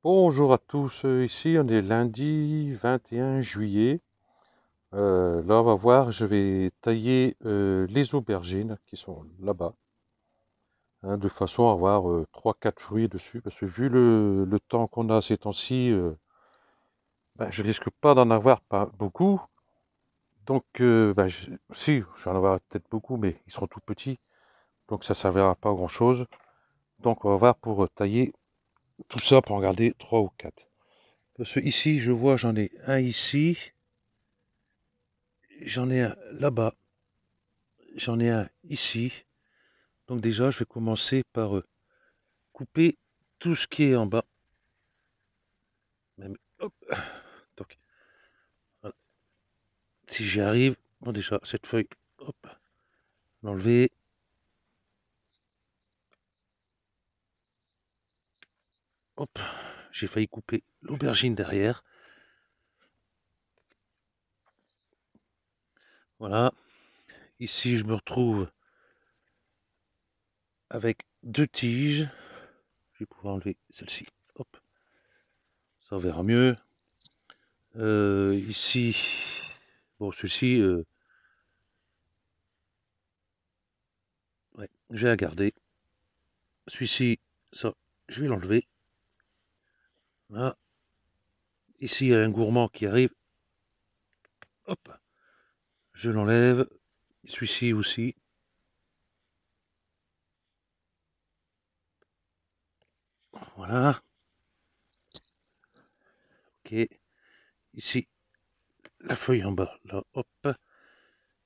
Bonjour à tous, ici on est lundi 21 juillet. Là on va voir, je vais tailler les aubergines qui sont là-bas, hein, de façon à avoir 3-4 fruits dessus, parce que vu le temps qu'on a ces temps-ci, ben, je risque pas d'en avoir pas beaucoup. Donc ben, si, je vais en avoir peut-être beaucoup, mais ils seront tout petits, donc ça servira pas à grand-chose. Donc on va voir pour tailler tout ça pour en garder 3 ou 4. Parce que ici, je vois, j'en ai un ici. J'en ai un là-bas, j'en ai un ici. Donc déjà, je vais commencer par couper tout ce qui est en bas. Même, hop, donc, voilà. Si j'y arrive, bon déjà, cette feuille, hop, l'enlever. Hop, j'ai failli couper l'aubergine derrière. Voilà. Ici, je me retrouve avec deux tiges. Je vais pouvoir enlever celle-ci. Hop, ça on verra mieux. Ici, bon, ceci, ouais, je vais la garder. Celui-ci, ça, je vais l'enlever. Voilà. Ici, il y a un gourmand qui arrive. Hop, je l'enlève. Celui-ci aussi. Voilà. Ok. Ici, la feuille en bas. Là, hop.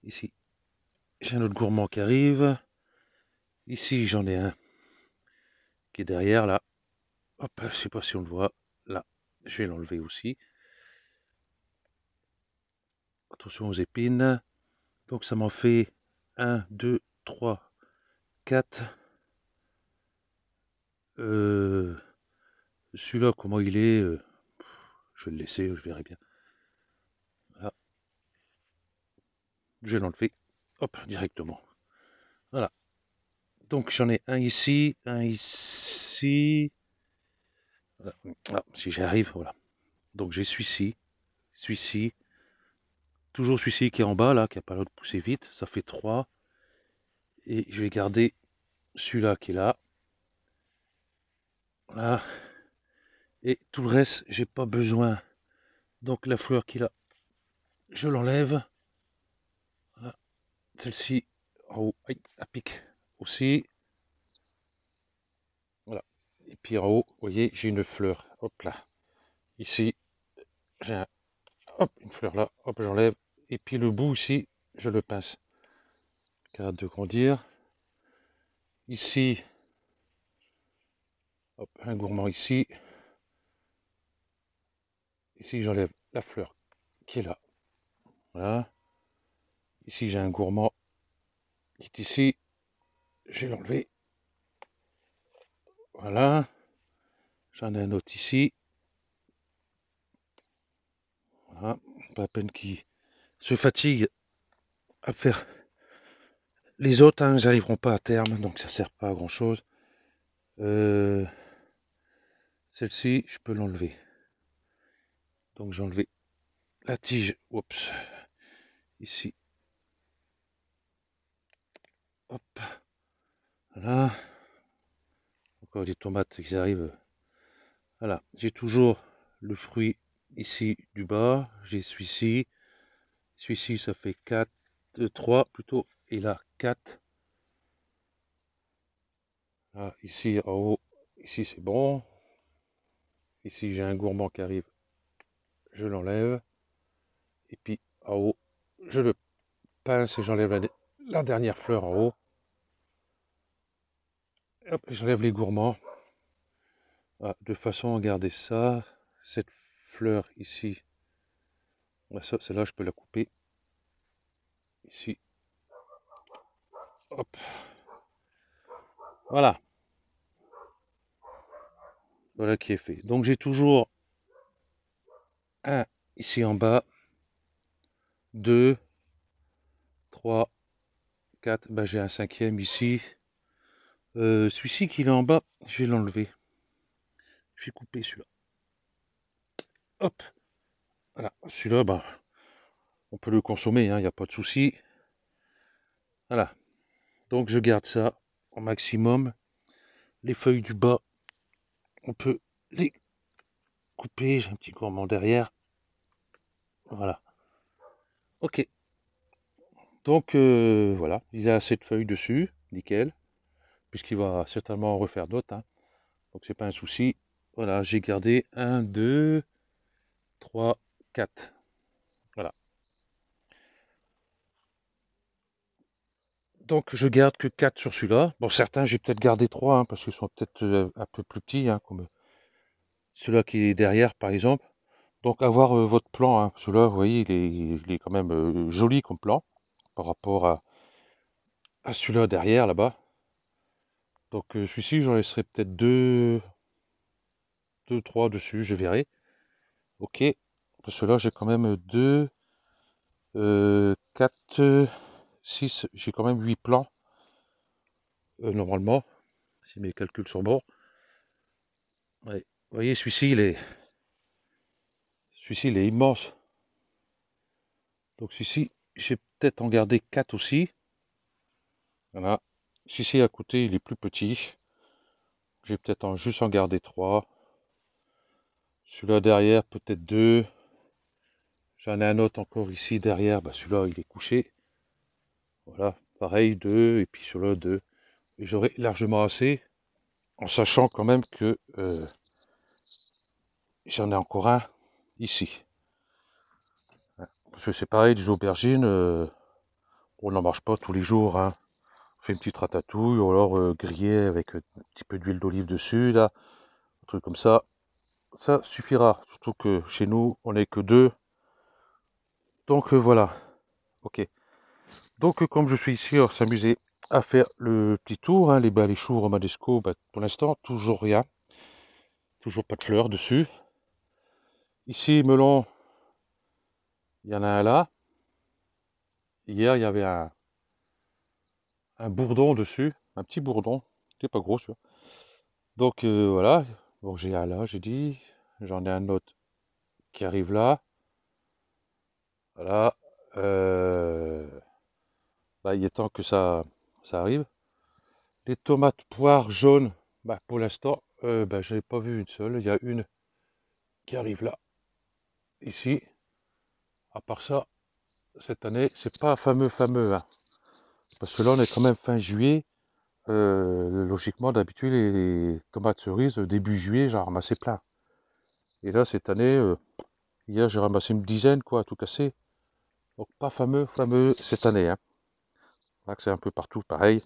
Ici, j'ai un autre gourmand qui arrive. Ici, j'en ai un qui est derrière, là. Hop, je sais pas si on le voit. Là, je vais l'enlever aussi. Attention aux épines. Donc, ça m'en fait 1, 2, 3, 4. Celui-là, comment il est je vais le laisser, je verrai bien. Voilà. Je vais l'enlever. Hop, directement. Voilà. Donc j'en ai un ici, un ici. Voilà. Ah, si j'y arrive, voilà. Donc j'ai celui-ci, toujours celui-ci qui est en bas là, qui n'a pas l'air de pousser vite, ça fait 3. Et je vais garder celui-là qui est là. Voilà. Et tout le reste, j'ai pas besoin. Donc la fleur qui est là, je l'enlève. Voilà. Celle-ci, en haut, aïe, à pique aussi. Voilà. Et puis en haut, vous voyez, j'ai une fleur. Hop là. Ici, j'ai hop, une fleur là. Hop, j'enlève. Et puis le bout ici, je le pince. Qui arrête de grandir. Ici, hop, un gourmand ici. Ici, j'enlève la fleur qui est là. Voilà. Ici, j'ai un gourmand qui est ici. Je vais l'enlever. Voilà. J'en ai un autre ici. Voilà. Pas la peine qu'il se fatigue à faire les autres. Hein, ils n'arriveront pas à terme, donc ça ne sert pas à grand chose. Celle-ci, je peux l'enlever. Donc j'ai enlevé la tige. Oups. Ici. Hop. Voilà. Encore des tomates qui arrivent. Voilà. J'ai toujours le fruit ici du bas. J'ai celui-ci. Celui-ci, ça fait 4, 3 plutôt. Et là, 4. Là, ici, en haut. Ici, c'est bon. Ici, j'ai un gourmand qui arrive. Je l'enlève. Et puis, en haut, je le pince et j'enlève la dernière fleur en haut. Hop, j'enlève les gourmands. Voilà, de façon à garder ça. Cette fleur ici. Celle-là, je peux la couper. Ici. Hop. Voilà. Voilà qui est fait. Donc j'ai toujours un ici en bas, 2, 3, 4. Ben, j'ai un cinquième ici. Celui-ci qui est en bas, je vais l'enlever. Je vais couper celui-là. Hop, voilà. Celui-là, bah, on peut le consommer, il n'y a pas de souci. Voilà. Donc je garde ça au maximum. Les feuilles du bas, on peut les couper. J'ai un petit gourmand derrière. Voilà. Ok. Donc voilà, il y a cette feuille dessus, nickel, puisqu'il va certainement en refaire d'autres, hein. Donc c'est pas un souci. Voilà, j'ai gardé un, 2, 3, 4. Voilà. Donc je garde que 4 sur celui-là. Bon, certains j'ai peut-être gardé 3, hein, parce qu'ils sont peut-être un peu plus petits, hein, comme celui-là qui est derrière par exemple. Donc avoir votre plan, hein. Celui-là, vous voyez, il est quand même joli comme plan par rapport à celui-là derrière là-bas. Donc celui-ci, j'en laisserai peut-être 2, 2, 3 dessus, je verrai. Ok. Parce que là, j'ai quand même 2, 4, 6, j'ai quand même 8 plans, normalement, si mes calculs sont bons. Ouais. Vous voyez, celui-ci, il est immense. Donc celui-ci, j'ai peut-être en garder 4 aussi. Voilà. Celui-ci à côté, il est plus petit. J'ai peut-être juste en garder 3. Celui-là derrière, peut-être 2. J'en ai un autre encore ici derrière. Bah, celui-là, il est couché. Voilà. Pareil, 2. Et puis celui-là, 2. Et j'aurai largement assez, en sachant quand même que j'en ai encore un ici. Parce que c'est pareil, des aubergines, on n'en mange pas tous les jours, hein. On fait une petite ratatouille, ou alors grillé avec un petit peu d'huile d'olive dessus, là, un truc comme ça. Ça suffira. Surtout que chez nous, on n'est que deux. Donc voilà. Ok. Donc comme je suis ici, on va s'amuser à faire le petit tour, hein, les choux romanesco, bah, pour l'instant, toujours rien. Toujours pas de fleurs dessus. Ici, melon, il y en a un là. Hier, il y avait un bourdon dessus, un petit bourdon. C'était pas gros, tu vois. Donc voilà. Bon, j'ai un là, j'ai dit. J'en ai un autre qui arrive là. Voilà. Euh, Bah, il est temps que ça arrive. Les tomates poires jaunes, bah, pour l'instant, bah, je n'ai pas vu une seule. Il y a une qui arrive là, ici. À part ça, cette année, c'est pas fameux, hein. Parce que là, on est quand même fin juillet. Logiquement, d'habitude, les tomates cerises, début juillet, j'en ramassais plein. Et là, cette année, hier, j'ai ramassé une dizaine, quoi, à tout casser. Donc, pas fameux cette année, hein. Là, que c'est un peu partout pareil.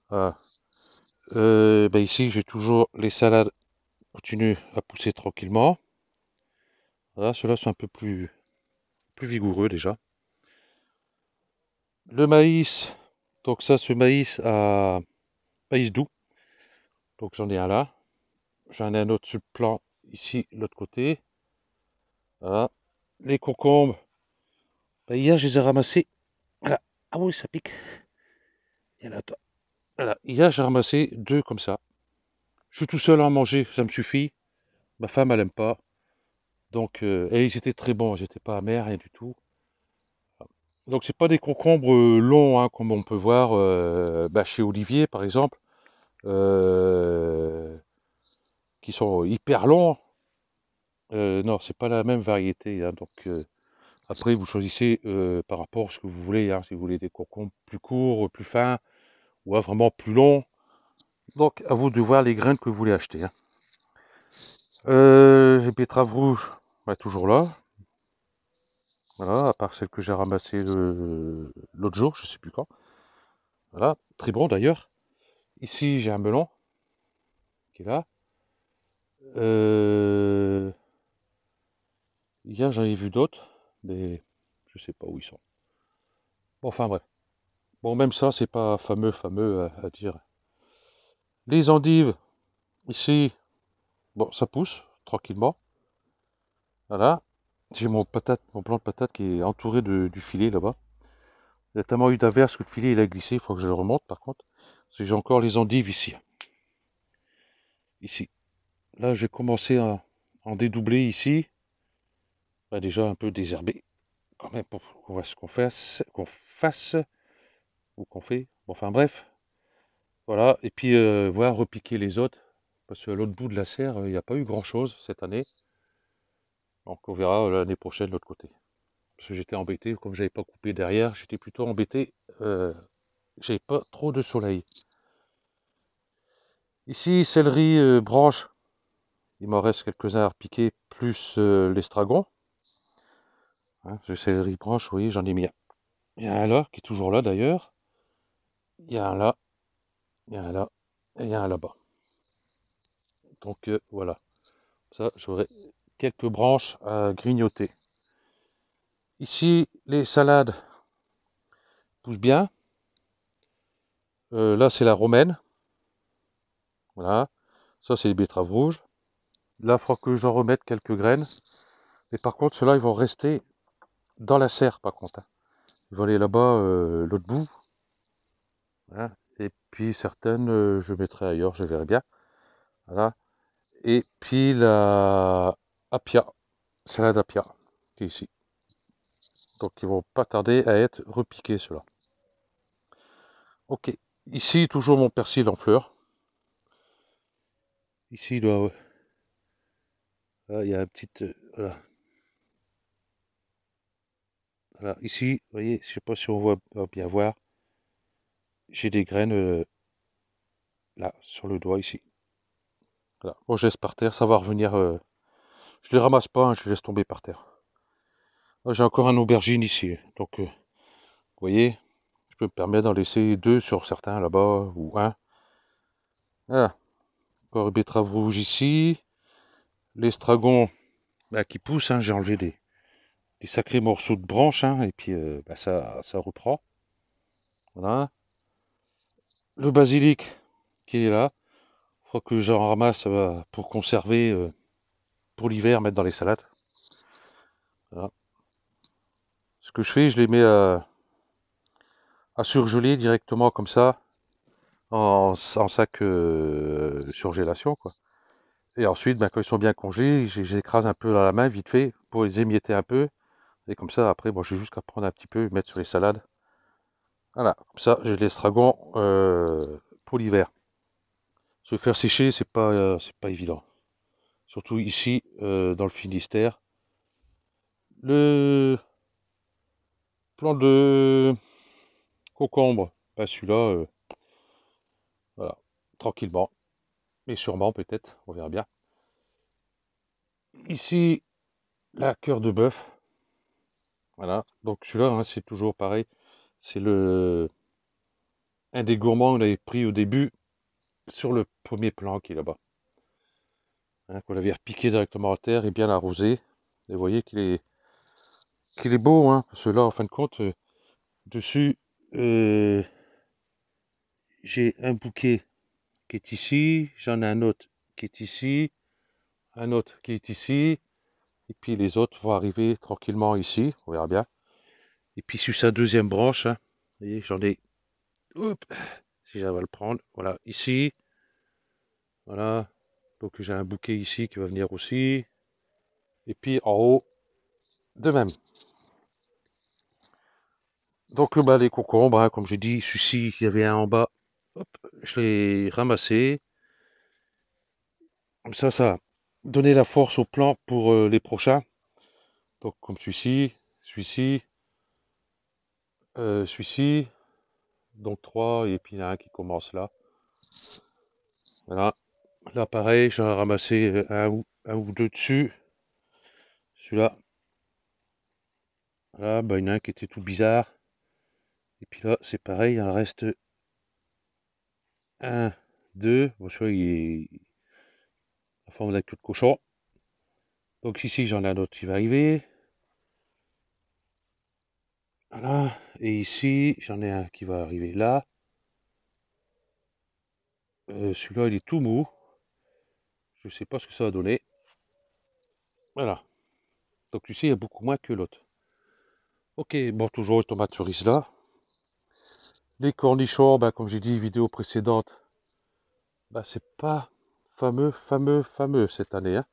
Voilà. Ben ici, j'ai toujours les salades continuent à pousser tranquillement. Voilà, ceux-là sont un peu plus vigoureux déjà. Le maïs, donc ça, ce maïs à maïs doux. Donc j'en ai un là. J'en ai un autre sur le plan ici, de l'autre côté. Voilà. Les concombres, ben, hier, je les ai ramassés. Voilà. Ah oui, ça pique. Il y en a toi. Voilà. Hier, j'ai ramassé deux comme ça. Je suis tout seul à en manger, ça me suffit. Ma femme, elle aime pas. Donc, et ils étaient très bons, ils n'étaient pas amers, rien du tout. Donc, c'est pas des concombres longs, hein, comme on peut voir bah, chez Olivier, par exemple, euh, qui sont hyper longs. Non, c'est pas la même variété, hein. Donc, après, vous choisissez par rapport à ce que vous voulez, hein, si vous voulez des concombres plus courts, plus fins, ou vraiment plus longs. Donc, à vous de voir les graines que vous voulez acheter, hein. Les betteraves rouges, bah, toujours là. Voilà, à part celle que j'ai ramassée l'autre jour, je sais plus quand. Voilà, très bon d'ailleurs. Ici, j'ai un melon qui est là. Euh, Hier, j'en ai vu d'autres, mais je sais pas où ils sont. Bon, enfin bref. Bon, même ça, c'est pas fameux à dire. Les endives, ici, bon, ça pousse tranquillement. Voilà. J'ai mon plant de patate qui est entouré du filet là-bas. Il y a tellement eu d'averses que le filet il a glissé, il faut que je le remonte par contre. Parce que j'ai encore les endives ici. Ici. Là, j'ai commencé à en dédoubler ici. Bah, déjà un peu désherbé quand même pour qu'on fasse ou qu'on fait. Bon, enfin bref, voilà. Et puis voilà, repiquer les autres. Parce qu'à l'autre bout de la serre, il n'y a pas eu grand-chose cette année. Donc on verra l'année prochaine de l'autre côté. Parce que j'étais embêté, comme j'avais pas coupé derrière, j'étais plutôt embêté. J'avais pas trop de soleil. Ici, céleri branche. Il m'en reste quelques-uns à repiquer, plus l'estragon. Hein, le céleri branche, oui, j'en ai mis un. Il y a un là, qui est toujours là d'ailleurs. Il y a un là, il y a un là, et il y a un là-bas. Donc voilà, ça, j'aurai quelques branches à grignoter. Ici, les salades poussent bien. Là, c'est la romaine. Voilà. Ça, c'est les betteraves rouges. Là, il faudra que j'en remette quelques graines. Mais par contre, ceux-là, ils vont rester dans la serre, par contre, hein. Ils vont aller là-bas, l'autre bout. Hein. Et puis certaines, je mettrai ailleurs, je verrai bien. Voilà. Et puis la apia, salade apia, qui est ici. Donc ils vont pas tarder à être repiqués, ceux-là. Ok. Ici, toujours mon persil en fleurs. Ici, il y a un petit... voilà. Voilà. Ici, vous voyez, je sais pas si on va bien voir. J'ai des graines là, sur le doigt, ici. Voilà. Bon, je laisse par terre, ça va revenir. Je les ramasse pas, hein, je les laisse tomber par terre. Ah, j'ai encore un aubergine ici. Donc, vous voyez, je peux me permettre d'en laisser deux sur certains là-bas, ou un. Voilà. Encore une betterave rouge ici. L'estragon bah, qui pousse, hein, j'ai enlevé des sacrés morceaux de branches, hein, et puis bah, ça reprend. Voilà. Le basilic qui est là. Il faut que j'en ramasse pour conserver pour l'hiver, mettre dans les salades. Voilà. Ce que je fais, je les mets à surgeler directement comme ça, en sac surgélation, quoi. Et ensuite, ben, quand ils sont bien congelés, j'écrase un peu dans la main, vite fait, pour les émietter un peu. Et comme ça, après, bon, j'ai juste qu'à prendre un petit peu et mettre sur les salades. Voilà, comme ça, j'ai l'estragon pour l'hiver. Se faire sécher, c'est pas évident. Surtout ici, dans le Finistère. Le plant de concombre, ben, celui-là, voilà, tranquillement. Mais sûrement, peut-être, on verra bien. Ici, la cœur de bœuf. Voilà, donc celui-là, hein, c'est toujours pareil. C'est un des gourmands qu'on avait pris au début sur le premier plan qui est là-bas. Hein, qu'on avait repiqué directement à terre et bien arrosé. Et vous voyez qu'il est beau, hein, parce que là, en fin de compte, dessus, euh, j'ai un bouquet qui est ici, j'en ai un autre qui est ici, un autre qui est ici, et puis les autres vont arriver tranquillement ici, on verra bien. Et puis sur sa deuxième branche, hein, vous voyez, j'en ai, hop, si j'arrive à le prendre, voilà, ici, voilà. Donc j'ai un bouquet ici qui va venir aussi, et puis en haut, de même. Donc bah, les concombres, hein, comme j'ai dit, celui-ci, il y avait un en bas, hop, je l'ai ramassé. Comme ça donnait la force au plan pour les prochains. Donc comme celui-ci, celui-ci, donc trois, et puis il y en a un qui commence là. Voilà. Là pareil, j'en ai ramassé un ou deux dessus. Celui-là, voilà, bah, il y en a un qui était tout bizarre. Et puis là, c'est pareil, il en reste un, deux. Bon, celui-là, il est en forme d'un queue de cochon. Donc ici, j'en ai un autre qui va arriver. Voilà. Et ici, j'en ai un qui va arriver là. Celui-là, il est tout mou. Je ne sais pas ce que ça va donner. Voilà. Donc ici, il y a beaucoup moins que l'autre. Ok, bon, toujours les tomates cerises là. Les cornichons, bah, comme j'ai dit, vidéo précédente, bah, c'est pas fameux cette année, hein.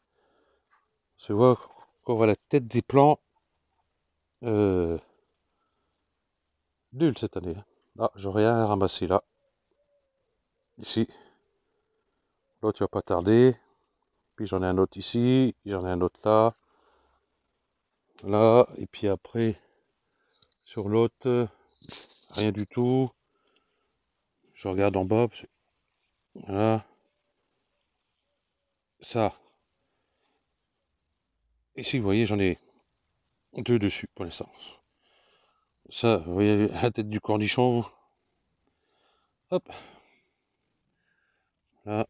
Tu vois, On voit la tête des plants. Euh, Nul cette année. Ah, j'aurais rien à ramasser là. Ici. L'autre, il va pas tarder. Puis j'en ai un autre ici. J'en ai un autre là. Là. Et puis après, sur l'autre, rien du tout. Je regarde en bas. Voilà. Ça. Ici, vous voyez, j'en ai deux dessus pour l'instant. Ça, vous voyez la tête du cornichon. Hop. Là.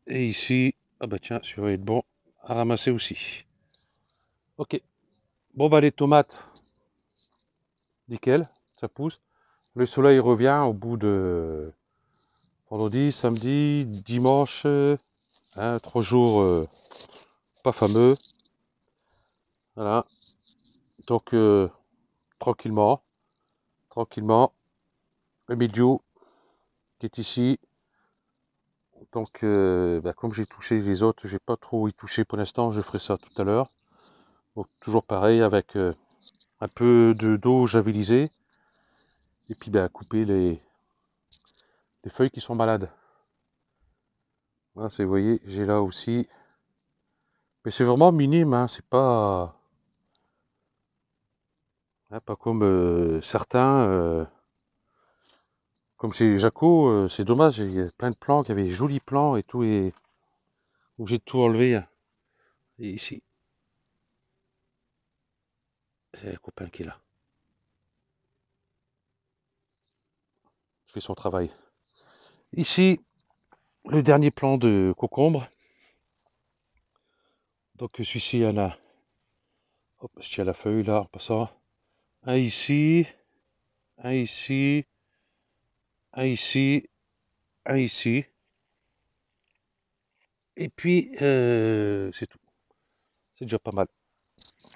Et ici. Ah bah tiens, celui-là va être bon à ramasser aussi. Ok. Bon bah les tomates, nickel, ça pousse. Le soleil revient au bout de vendredi, samedi, dimanche, 3 jours pas fameux. Voilà. Donc tranquillement, tranquillement. Le milieu qui est ici. Donc bah, comme j'ai touché les autres, j'ai pas trop y touché pour l'instant, je ferai ça tout à l'heure. Donc toujours pareil avec un peu d'eau javelisée. Et puis bah, couper les feuilles qui sont malades. Voilà, vous voyez, j'ai là aussi. Mais c'est vraiment minime, hein, c'est pas, hein, pas comme certains. Comme chez Jaco, c'est dommage, il y a plein de plants, qui avaient des jolis plants et tout, et obligé de tout enlever, hein. Et ici, c'est le copain qui est là, il fait son travail. Ici, le dernier plant de concombre. Donc celui-ci, il y en a, hop, je tiens la feuille là, en passant. Un ici, un ici, un ici, un ici. Et puis, c'est tout. C'est déjà pas mal.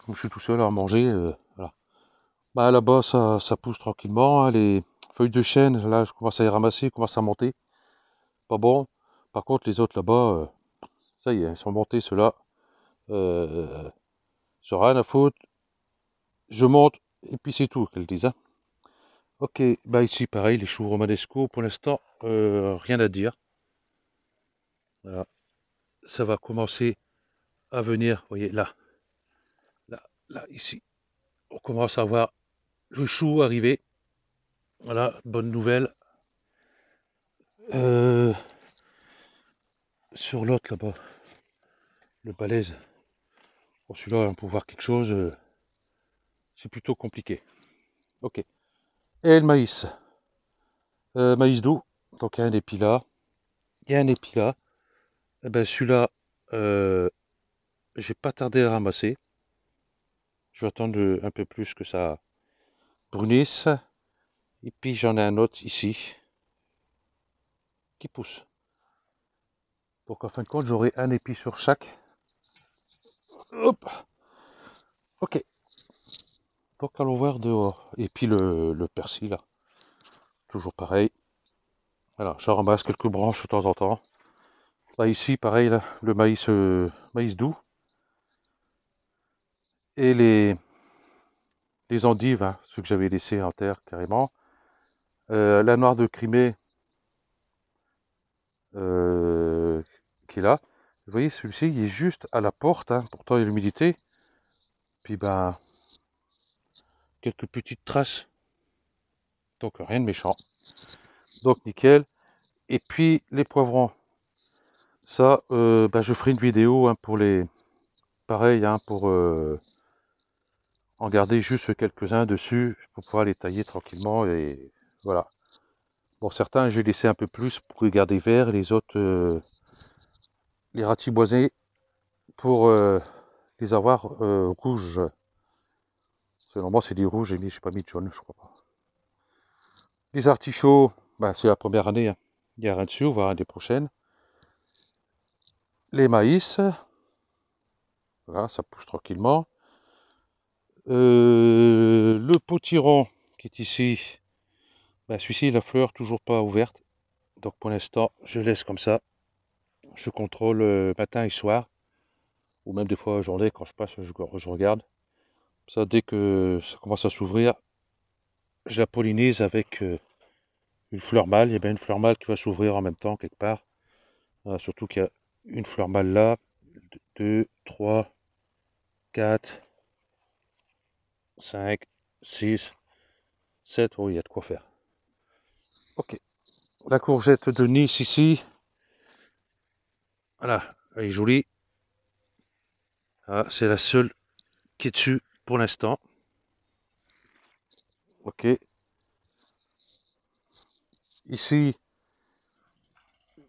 Comme je suis tout seul à manger, voilà. Bah là-bas, ça pousse tranquillement, hein. Les feuilles de chêne, là, je commence à les ramasser, commence à monter. Pas bon. Par contre, les autres là-bas, ça y est, ils sont montés, ceux-là. Euh, Sur rien à foutre. Je monte, et puis c'est tout, qu'elles disent, hein. Ok, bah ici, pareil, les choux romanesco, pour l'instant, rien à dire. Voilà. Ça va commencer à venir, vous voyez, là, là, là, ici. On commence à voir le chou arriver. Voilà, bonne nouvelle. Euh, Sur l'autre là-bas, le balèze. Bon, celui-là, on peut voir quelque chose. C'est plutôt compliqué. Ok. Et le maïs. Maïs doux. Donc il y a un épi là. Il y a un épi là. Eh ben celui-là, euh, j'ai pas tardé à le ramasser. Je vais attendre un peu plus que ça brunisse. Et puis j'en ai un autre ici qui pousse. Donc en fin de compte, j'aurai un épi sur chaque. Hop. Ok. Donc allons voir dehors. Et puis le persil là. Toujours pareil. Voilà, je ramasse quelques branches de temps en temps. Là ici, pareil, là, le maïs, maïs doux. Et les endives, hein, ceux que j'avais laissés en terre carrément. La noire de Crimée, euh, qui est là. Vous voyez, celui-ci, il est juste à la porte, hein, pourtant il y a l'humidité. Puis ben, quelques petites traces. Donc rien de méchant. Donc nickel. Et puis les poivrons. Ça, ben, je ferai une vidéo, hein, pour les. Pareil, hein, pour en garder juste quelques-uns dessus pour pouvoir les tailler tranquillement. Et voilà. Bon, certains, je vais laisser un peu plus pour les garder verts, et les autres, les ratiboiser pour les avoir rouges. Selon moi, c'est des rouges, et j'ai pas mis de jaune, je crois pas. Les artichauts, bah, c'est la première année, hein. Il n'y a rien dessus, on va voir l'année prochaine. Les maïs, voilà, ça pousse tranquillement. Le potiron qui est ici, bah, celui-ci, la fleur toujours pas ouverte. Donc pour l'instant, je laisse comme ça. Je contrôle matin et soir. ou même des fois la journée quand je passe, je regarde. Ça, dès que ça commence à s'ouvrir, je la pollinise avec une fleur mâle. Il y a bien une fleur mâle qui va s'ouvrir en même temps quelque part. Voilà, surtout qu'il y a une fleur mâle là, 2, 3, 4, 5, 6, 7. Oh, il y a de quoi faire. Ok. La courgette de Nice ici. Voilà, elle est jolie. Ah, c'est la seule qui est dessus pour l'instant. Ok. Ici,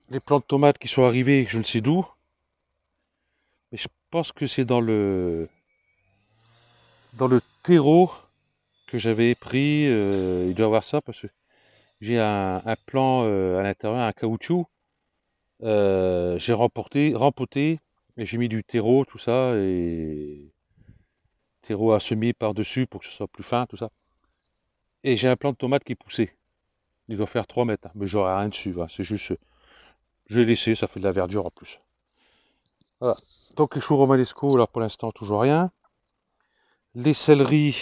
les plantes de tomates qui sont arrivées, je ne sais d'où. Mais je pense que c'est dans le terreau que j'avais pris. Il doit y avoir ça parce que j'ai un plan à l'intérieur, un caoutchouc. J'ai rempoté et j'ai mis du terreau, tout ça, et terreau à semer par-dessus pour que ce soit plus fin, tout ça. Et j'ai un plant de tomate qui poussait. Il doit faire 3 mètres, hein, mais j'aurai rien dessus. Voilà. C'est juste, je l'ai laissé, ça fait de la verdure en plus. Voilà. Donc les choux romanesco, là pour l'instant, toujours rien. Les céleris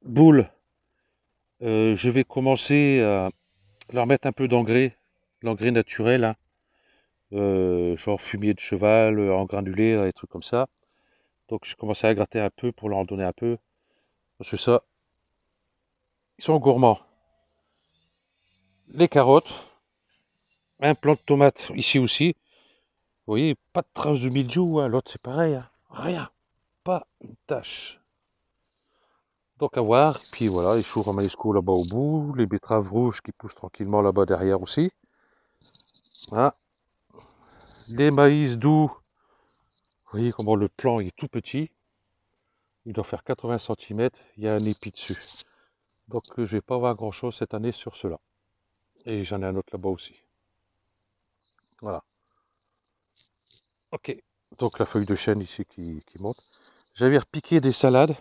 boules, je vais commencer à leur mettre un peu d'engrais, l'engrais naturel, hein, genre fumier de cheval, en granulé, des trucs comme ça. Donc je commence à gratter un peu pour leur en donner un peu. Parce que ça, ils sont gourmands. Les carottes, un plant de tomate ici aussi. Vous voyez, pas de trace de mildiou, hein. L'autre c'est pareil, hein. Rien, pas une tache. Donc à voir. Puis voilà, les choux romanesco là-bas au bout, les betteraves rouges qui poussent tranquillement là-bas derrière aussi. Voilà. Les maïs doux, vous voyez comment le plant est tout petit. Il doit faire 80 cm, il y a un épi dessus. Donc je vais pas avoir grand chose cette année sur cela. Et j'en ai un autre là-bas aussi. Voilà. Ok. Donc la feuille de chêne ici qui monte. J'avais repiqué des salades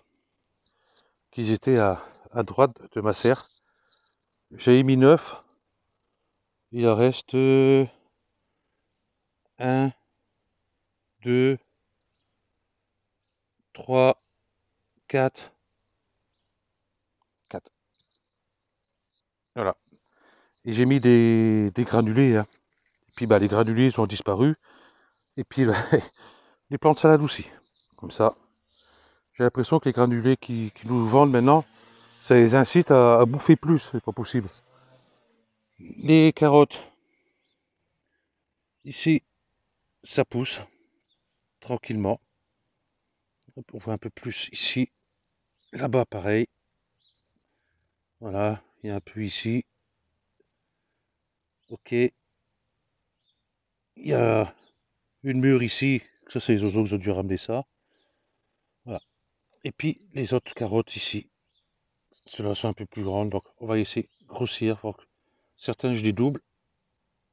qui étaient à droite de ma serre. J'avais mis 9. Il en reste 1, 2, 3, 4. 4. Voilà. Et j'ai mis des granulés, hein. Et puis bah, les granulés ils ont disparu. Et puis les plantes de salade aussi. Comme ça. J'ai l'impression que les granulés qui nous vendent maintenant, ça les incite à bouffer plus. C'est pas possible. Les carottes, ici, ça pousse tranquillement. On voit un peu plus ici. Là-bas, pareil. Voilà, il y a un peu ici. Ok. Il y a une mûre ici. Ça, c'est les oiseaux qui ont dû ramener ça. Voilà. Et puis, les autres carottes ici. Ceux-là sont un peu plus grandes. Donc, on va essayer de grossir. Certains, je les double.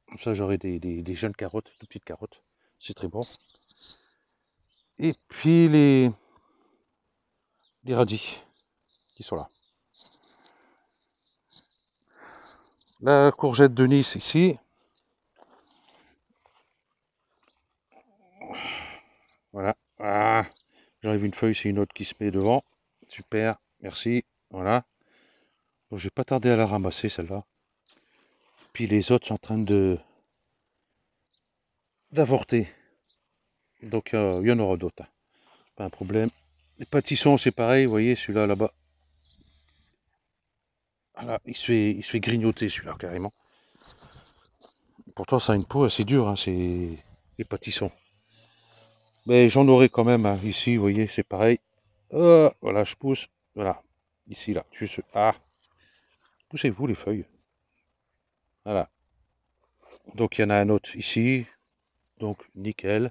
Comme ça, j'aurai des jeunes carottes, de petites carottes. C'est très bon. Et puis, les radis qui sont là. La courgette de Nice ici. Voilà. Ah, j'arrive une feuille, c'est une autre qui se met devant. Super, merci. Voilà. Donc, je vais pas tarder à la ramasser celle-là. Puis les autres sont en train d'avorter. Donc il y en aura d'autres, hein. Pas un problème. Les pâtissons, c'est pareil, vous voyez, celui-là là-bas. Voilà, il se fait grignoter celui-là carrément. Pourtant, ça a une peau assez dure, hein, c'est les pâtissons. Mais j'en aurai quand même, hein. Ici, vous voyez, c'est pareil. Voilà, je pousse. Voilà. Ici, là. Juste. Ah, poussez-vous les feuilles. Voilà. Donc il y en a un autre ici. Donc nickel.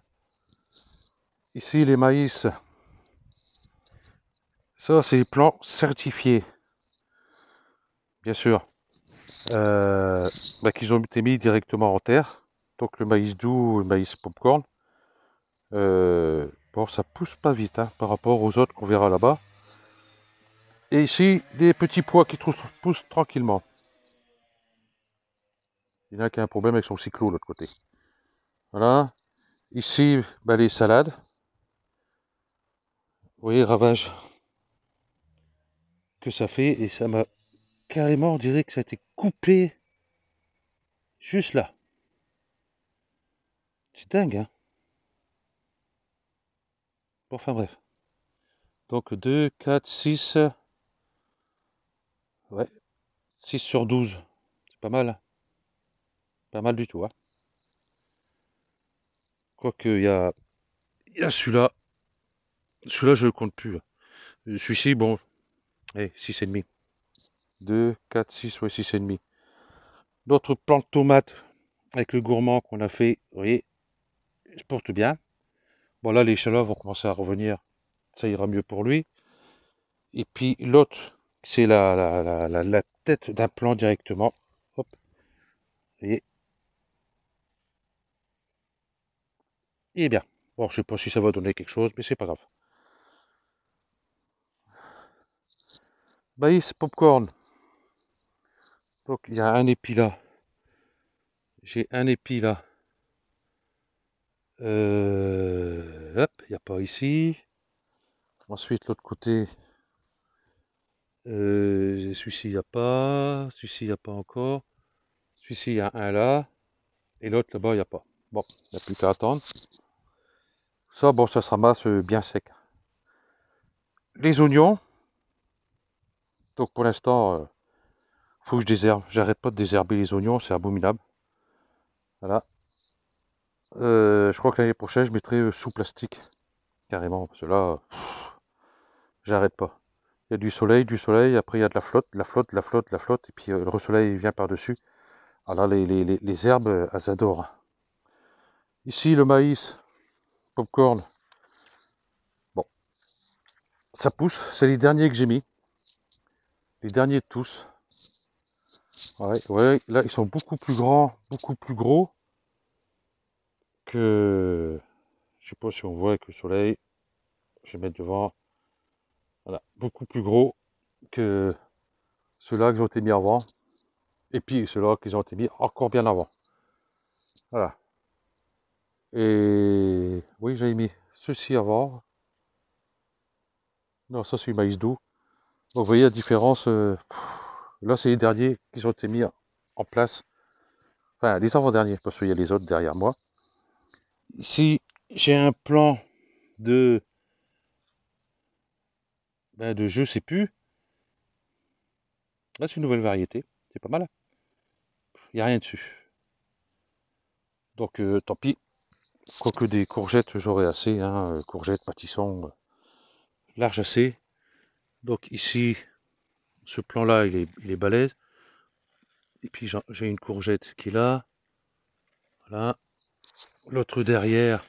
Ici, les maïs. Ça, c'est les plants certifiés, bien sûr. Bah, qu'ils ont été mis directement en terre. Donc le maïs doux, le maïs popcorn. Bon, ça pousse pas vite, hein, par rapport aux autres qu'on verra là-bas. Et ici, des petits pois qui poussent tranquillement. Il y en a qui a un problème avec son cyclo de l'autre côté. Voilà. Ici, bah, les salades. Vous voyez le ravage que ça fait. Et ça m'a carrément, on dirait que ça a été coupé juste là. C'est dingue, hein? Bon, enfin bref. Donc 2, 4, 6. Ouais, 6 sur 12. C'est pas mal, hein. Pas mal du tout, hein. Quoique, il y a celui-là. Celui-là, je le compte plus, là. Celui-ci, bon, 6,5. 2, 4, 6, ouais, 6,5. D'autres plants de tomates avec le gourmand qu'on a fait, vous voyez, se porte bien. Bon, là, les chaleurs vont commencer à revenir. Ça ira mieux pour lui. Et puis l'autre, c'est la tête d'un plant directement. Hop, vous voyez, il est bien. Bon, je sais pas si ça va donner quelque chose, mais c'est pas grave. Maïs, popcorn. Donc, il y a un épi là. J'ai un épi là. Hop, il n'y a pas ici. Ensuite, l'autre côté, celui-ci, il n'y a pas. Celui-ci, il n'y a pas encore. Celui-ci, il y a un là. Et l'autre là-bas, il n'y a pas. Bon, il n'y a plus qu'à attendre. Ça, bon, ça se ramasse bien sec. Les oignons. Donc, pour l'instant, faut que je désherbe. J'arrête pas de désherber les oignons, c'est abominable. Voilà. Je crois que l'année prochaine, je mettrai sous plastique. Carrément. Parce que là, j'arrête pas. Il y a du soleil, après il y a de la flotte, de la flotte, de la flotte, de la flotte, et puis le soleil vient par-dessus. Alors là, les herbes, elles adorent. Ici, le maïs, popcorn, bon, ça pousse. C'est les derniers que j'ai mis. Les derniers de tous. Ouais, ouais, là, ils sont beaucoup plus grands, beaucoup plus gros que... Je sais pas si on voit avec le soleil. Je vais mettre devant. Voilà, beaucoup plus gros que ceux-là que j'ai été mis avant. Et puis ceux-là qu'ils ont été mis encore bien avant. Voilà. Et oui, j'avais mis ceci avant. Non, ça c'est du maïs doux. Donc, vous voyez la différence. Là, c'est les derniers qui ont été mis en place. Enfin, les avant-derniers, parce qu'il y a les autres derrière moi. Ici, j'ai un plan de, de je sais plus. Là, c'est une nouvelle variété. C'est pas mal. Il n'y a rien dessus. Donc, tant pis. Quoique des courgettes, j'aurai assez. Hein, courgettes, pâtissons, large assez. Donc, ici, ce plan-là, il est balèze. Et puis, j'ai une courgette qui est là. Voilà. L'autre derrière,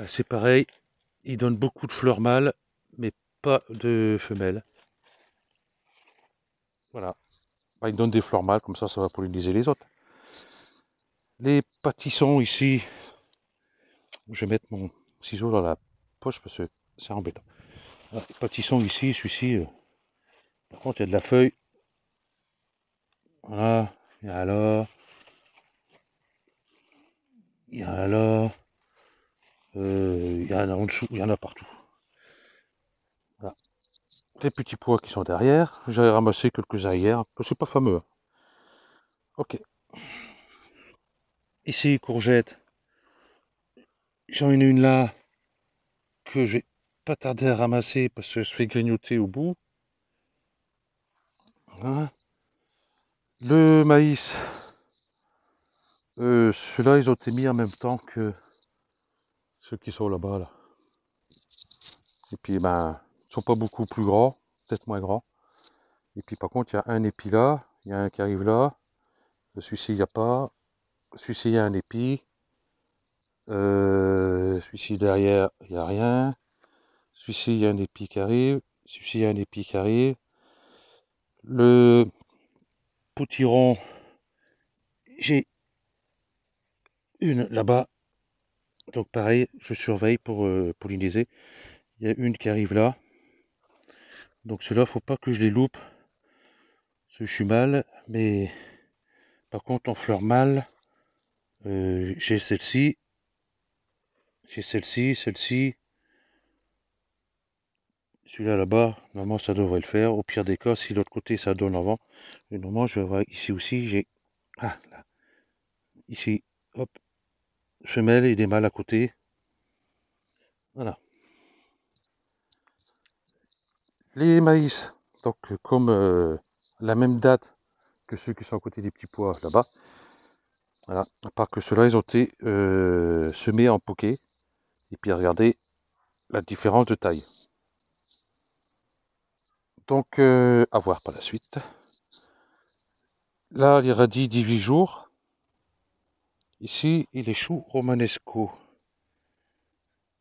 c'est pareil. Il donne beaucoup de fleurs mâles, mais pas de femelles. Voilà. Il donne des fleurs mâles, comme ça va polliniser les autres. Les pâtissons ici, je vais mettre mon ciseau dans la poche parce que c'est embêtant. Les pâtissons ici, celui-ci, par contre, il y a de la feuille. Voilà. Il y a là. Il y a là. Il y en a en dessous, il y en a partout. Voilà. Les petits pois qui sont derrière. J'ai ramassé quelques-uns hier. C'est pas fameux. Ok. Ici, courgettes. J'en ai une là que j'ai pas tardé à ramasser parce que je fais grignoter au bout. Voilà. Le maïs, ceux-là, ils ont été mis en même temps que ceux qui sont là-bas, là. Et puis, ils sont pas beaucoup plus grands, peut-être moins grands. Et puis, par contre, il y a un épi là, il y a un qui arrive là. Celui-ci, il n'y a pas. Celui-ci, il y a un épi. Celui-ci, derrière, il n'y a rien. Celui-ci, il y a un épi qui arrive. Celui-ci, il y a un épi qui arrive. Le potiron, j'ai une là-bas. Donc, pareil, je surveille pour polliniser. Il y a une qui arrive là. Donc, ceux-là, faut pas que je les loupe. Je suis mal, mais par contre en fleurs mâles, j'ai celle-ci. J'ai celle-ci, celle-ci, celui-là là-bas. Normalement, ça devrait le faire. Au pire des cas, si de l'autre côté ça donne avant. Et normalement, je vais voir ici aussi. J'ai. Ah, là. Ici. Hop. Femelle et des mâles à côté. Voilà. Les maïs. Donc, comme la même date que ceux qui sont à côté des petits pois là-bas. Voilà. À part que ceux-là, ils ont été semés en poquet. Et puis, regardez la différence de taille. Donc, à voir par la suite. Là, les radis 18 jours. Ici, et les choux romanesco.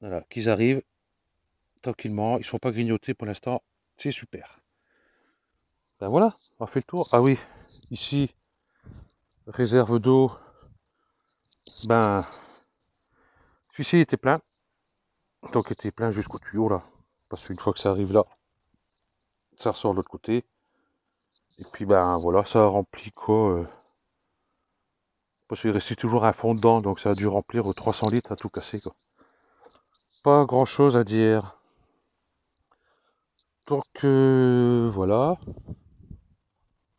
Voilà, qu'ils arrivent tranquillement. Ils ne sont pas grignotés pour l'instant. C'est super. Ben voilà, on a fait le tour. Ah oui, ici, réserve d'eau. Ben, celui-ci était plein. Donc, il était plein jusqu'au tuyau là. Parce qu'une fois que ça arrive là, ça ressort de l'autre côté. Et puis, ben voilà, ça a rempli quoi parce qu'il restait toujours un fond dedans. Donc, ça a dû remplir 300 litres à tout casser quoi. Pas grand chose à dire. Donc, voilà.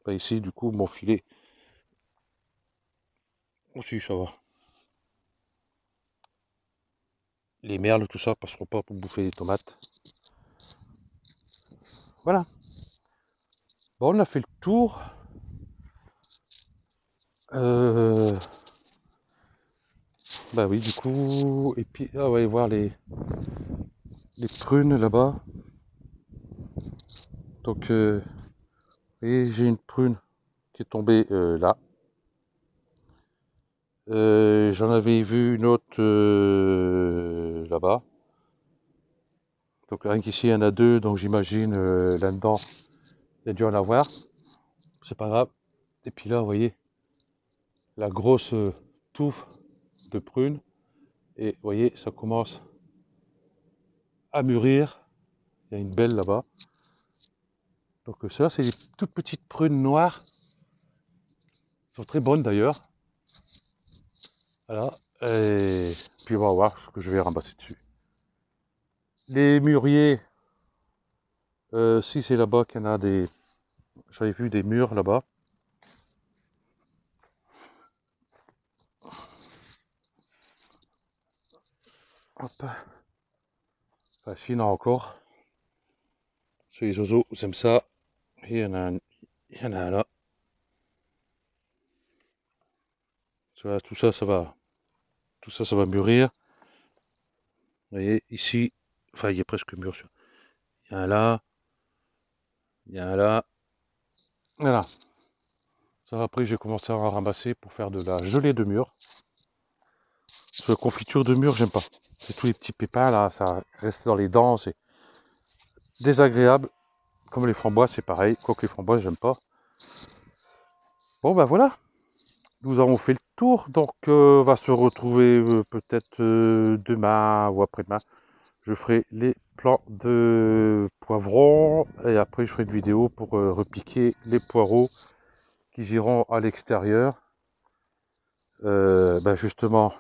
Ben, ici, du coup, mon filet. Aussi, ça va. Les merles, tout ça, passeront pas pour bouffer les tomates. Voilà. Bon, on a fait le tour. Bah oui, du coup. Et puis, on va aller voir les prunes là-bas. Donc, et j'ai une prune qui est tombée là. J'en avais vu une autre là-bas. Donc, rien qu'ici, il y en a deux. Donc, j'imagine là-dedans, il y a dû en avoir. C'est pas grave. Et puis là, vous voyez, la grosse touffe de prunes. Et vous voyez, ça commence à mûrir. Il y a une belle là-bas. Donc ceux-là, c'est des toutes petites prunes noires. Elles sont très bonnes d'ailleurs. Voilà. Et puis on va voir ce que je vais ramasser dessus. Les mûriers, si c'est là-bas qu'il y en a des. J'avais vu des mûres là-bas. Hop. Enfin, s'il y en a encore. Sur les oiseaux, j'aime ça. Et il y en a un là. Voilà, tout ça, ça va. Tout ça, ça va mûrir. Vous voyez, ici, enfin, il est presque mûr. Il y a un là. Il y a un là. Voilà. Ça, après, j'ai commencé à en ramasser pour faire de la gelée de mûre. Parce que la confiture de mûre, j'aime pas. C'est tous les petits pépins là, ça reste dans les dents, c'est désagréable. Comme les framboises, c'est pareil. Quoique les framboises, j'aime pas. Bon, ben voilà. Nous avons fait le tour. Donc, on va se retrouver peut-être demain ou après-demain. Je ferai les plants de poivrons. Et après, je ferai une vidéo pour repiquer les poireaux qui iront à l'extérieur. Ben justement,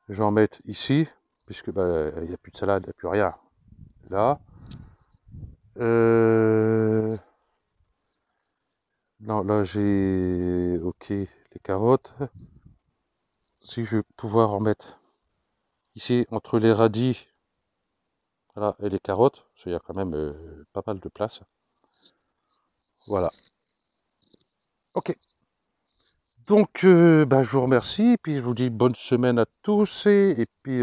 je vais en mettre ici. Puisque ben, il n'y a plus de salade, il n'y a plus rien. Là. Non, là j'ai ok les carottes. Si je vais pouvoir en mettre ici entre les radis voilà, et les carottes, parce qu'il y a quand même pas mal de place. Voilà. Ok. Donc ben, je vous remercie, et puis je vous dis bonne semaine à tous, et puis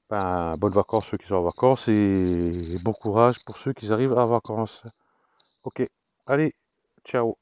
ben, bonnes vacances ceux qui sont en vacances, et bon courage pour ceux qui arrivent en vacances. Ok. Allez, ciao.